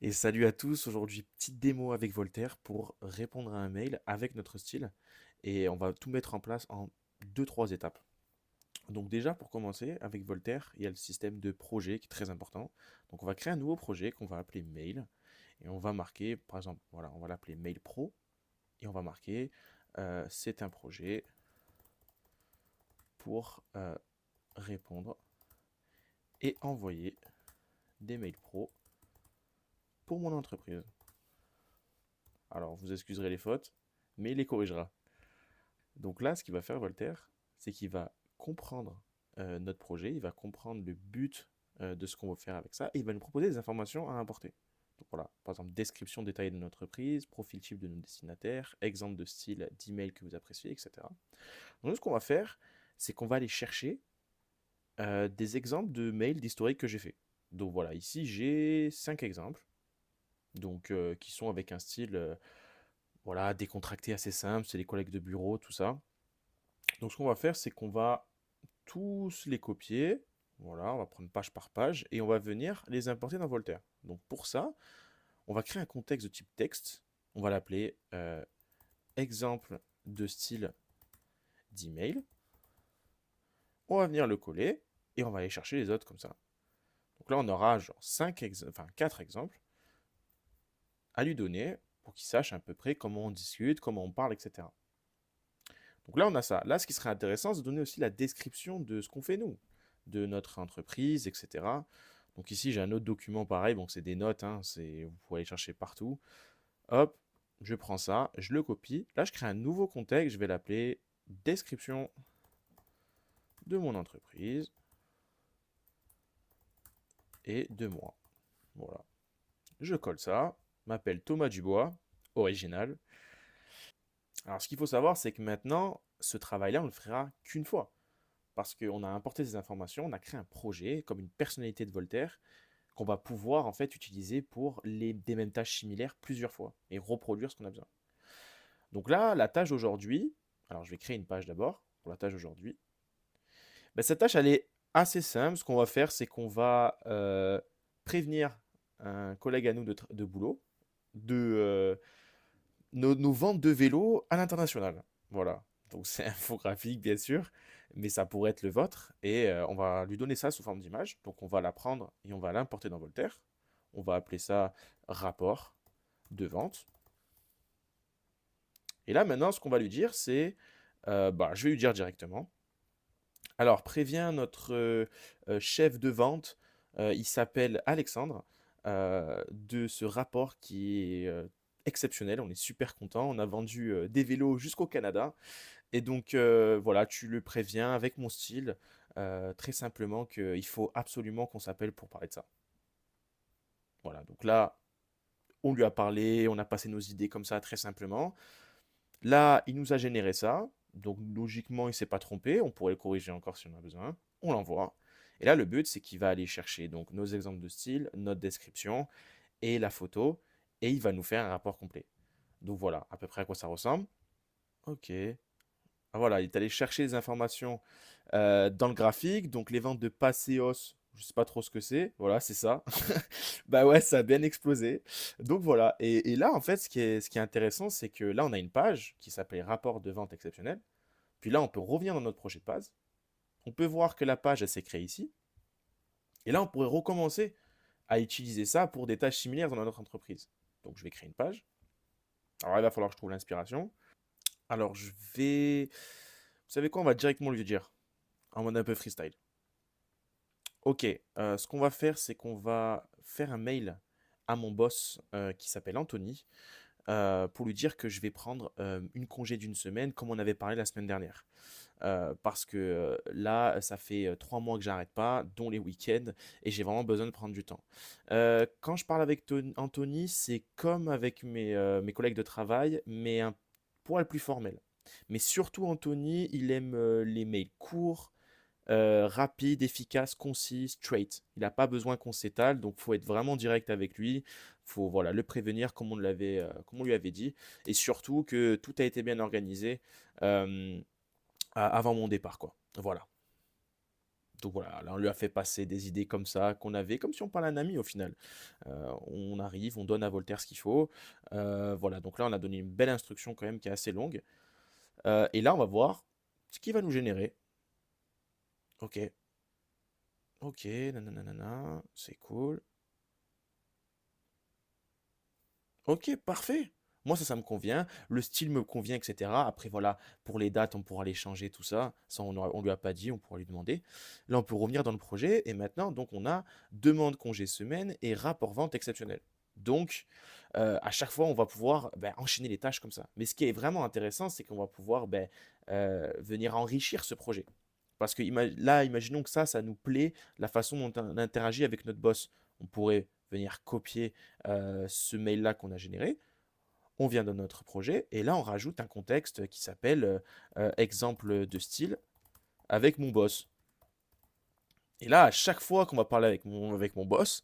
Et salut à tous, aujourd'hui petite démo avec Voltaire pour répondre à un mail avec notre style et on va tout mettre en place en deux-trois étapes. Donc déjà pour commencer avec Voltaire, il y a le système de projet qui est très important. Donc on va créer un nouveau projet qu'on va appeler mail et on va marquer par exemple, voilà, on va l'appeler mail pro et on va marquer c'est un projet pour répondre et envoyer des mails pro pour mon entreprise. Alors vous excuserez les fautes, mais il les corrigera. Donc là, ce qu'il va faire Voltaire, c'est qu'il va comprendre notre projet, il va comprendre le but de ce qu'on veut faire avec ça, et il va nous proposer des informations à importer. Donc voilà, par exemple, description détaillée de notre entreprise, profil type de nos destinataires, exemple de style d'email que vous appréciez, etc. Donc nous, ce qu'on va faire, c'est qu'on va aller chercher des exemples de mails d'historique que j'ai fait. Donc voilà, ici j'ai 5 exemples, donc qui sont avec un style voilà, décontracté assez simple, c'est les collègues de bureau, tout ça. Donc ce qu'on va faire, c'est qu'on va tous les copier. Voilà, on va prendre page par page et on va venir les importer dans Voltaire. Donc pour ça, on va créer un contexte de type texte. On va l'appeler exemple de style d'email. On va venir le coller et on va aller chercher les autres comme ça. Donc là, on aura genre 4 exemples à lui donner pour qu'il sache à peu près comment on discute, comment on parle, etc. Donc là, on a ça. Là, ce qui serait intéressant, c'est de donner aussi la description de ce qu'on fait nous, de notre entreprise, etc. Donc ici, j'ai un autre document pareil, donc c'est des notes, hein, vous pouvez aller chercher partout. Hop, je prends ça, je le copie. Là, je crée un nouveau contexte, je vais l'appeler description de mon entreprise et de moi. Voilà. Je colle ça, m'appelle Thomas Dubois, original. Alors, ce qu'il faut savoir, c'est que maintenant, ce travail-là, on le fera qu'une fois. Parce qu'on a importé ces informations, on a créé un projet comme une personnalité de Voltaire qu'on va pouvoir en fait utiliser pour des mêmes tâches similaires plusieurs fois et reproduire ce qu'on a besoin. Donc là, la tâche d'aujourd'hui, alors je vais créer une page d'abord pour la tâche d'aujourd'hui. Ben, cette tâche, elle est assez simple. Ce qu'on va faire, c'est qu'on va prévenir un collègue à nous de boulot de nos ventes de vélos à l'international. Voilà. Donc c'est infographique, bien sûr, mais ça pourrait être le vôtre. Et on va lui donner ça sous forme d'image. Donc on va la prendre et on va l'importer dans Voltaire. On va appeler ça rapport de vente. Et là, maintenant, ce qu'on va lui dire, c'est, je vais lui dire directement. Alors, préviens notre chef de vente, il s'appelle Alexandre, de ce rapport qui est exceptionnel. On est super content. On a vendu des vélos jusqu'au Canada. Et donc, voilà, tu le préviens avec mon style, très simplement qu'il faut absolument qu'on s'appelle pour parler de ça. Voilà, donc là, on lui a parlé, on a passé nos idées comme ça, très simplement. Là, il nous a généré ça. Donc, logiquement, il ne s'est pas trompé. On pourrait le corriger encore si on a besoin. On l'envoie. Et là, le but, c'est qu'il va aller chercher donc nos exemples de style, notre description et la photo. Et il va nous faire un rapport complet. Donc voilà, à peu près à quoi ça ressemble. Ok. Ah, voilà, il est allé chercher les informations dans le graphique. Donc les ventes de Passeos, je sais pas trop ce que c'est. Voilà, c'est ça. Bah ouais, ça a bien explosé. Donc voilà. Et là, en fait, ce qui est intéressant, c'est que là, on a une page qui s'appelle rapport de vente exceptionnel. Puis là, on peut revenir dans notre projet de base. On peut voir que la page, elle s'est créée ici. Et là, on pourrait recommencer à utiliser ça pour des tâches similaires dans notre entreprise. Donc je vais créer une page. Alors là, il va falloir que je trouve l'inspiration. Alors je vais... Vous savez quoi? On va directement lui dire. En mode un peu freestyle. Ok, ce qu'on va faire, c'est qu'on va faire un mail à mon boss qui s'appelle Anthony pour lui dire que je vais prendre une congé d'une semaine comme on avait parlé la semaine dernière. Parce que là, ça fait 3 mois que j'arrête pas, dont les week-ends, et j'ai vraiment besoin de prendre du temps. Quand je parle avec Anthony, c'est comme avec mes collègues de travail, mais un poil plus formel. Mais surtout, Anthony, il aime les mails courts, rapide, efficace, concis, straight. Il n'a pas besoin qu'on s'étale, donc faut être vraiment direct avec lui. Faut voilà le prévenir comme on lui avait dit, et surtout que tout a été bien organisé avant mon départ, quoi. Voilà. Donc voilà, là on lui a fait passer des idées comme ça qu'on avait, comme si on parlait à un ami au final. On arrive, on donne à Voltaire ce qu'il faut. Voilà, donc là on a donné une belle instruction quand même qui est assez longue. Et là on va voir ce qui va nous générer. Ok, ok, nanana, c'est cool. Ok, parfait. Moi, ça me convient. Le style me convient, etc. Après, voilà, pour les dates, on pourra les changer, tout ça. Ça, on lui a pas dit, on pourra lui demander. Là, on peut revenir dans le projet. Et maintenant, donc, on a demande congé semaine et rapport vente exceptionnel. Donc, à chaque fois, on va pouvoir ben, enchaîner les tâches comme ça. Mais ce qui est vraiment intéressant, c'est qu'on va pouvoir ben, venir enrichir ce projet. Parce que là, imaginons que ça nous plaît, la façon dont on interagit avec notre boss. On pourrait venir copier ce mail-là qu'on a généré, on vient dans notre projet, et là on rajoute un contexte qui s'appelle exemple de style avec mon boss. Et là, à chaque fois qu'on va parler avec mon boss,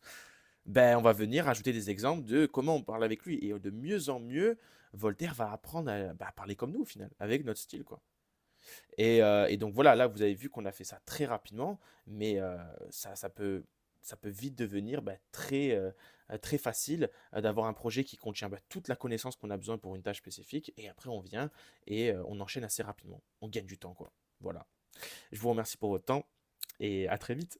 ben, on va venir ajouter des exemples de comment on parle avec lui. Et de mieux en mieux, Voltaire va apprendre à bah, parler comme nous au final, avec notre style, quoi. Et donc voilà, là vous avez vu qu'on a fait ça très rapidement, mais ça peut vite devenir bah, très facile d'avoir un projet qui contient bah, toute la connaissance qu'on a besoin pour une tâche spécifique, et après on vient et on enchaîne assez rapidement. On gagne du temps, quoi. Voilà. Je vous remercie pour votre temps, et à très vite.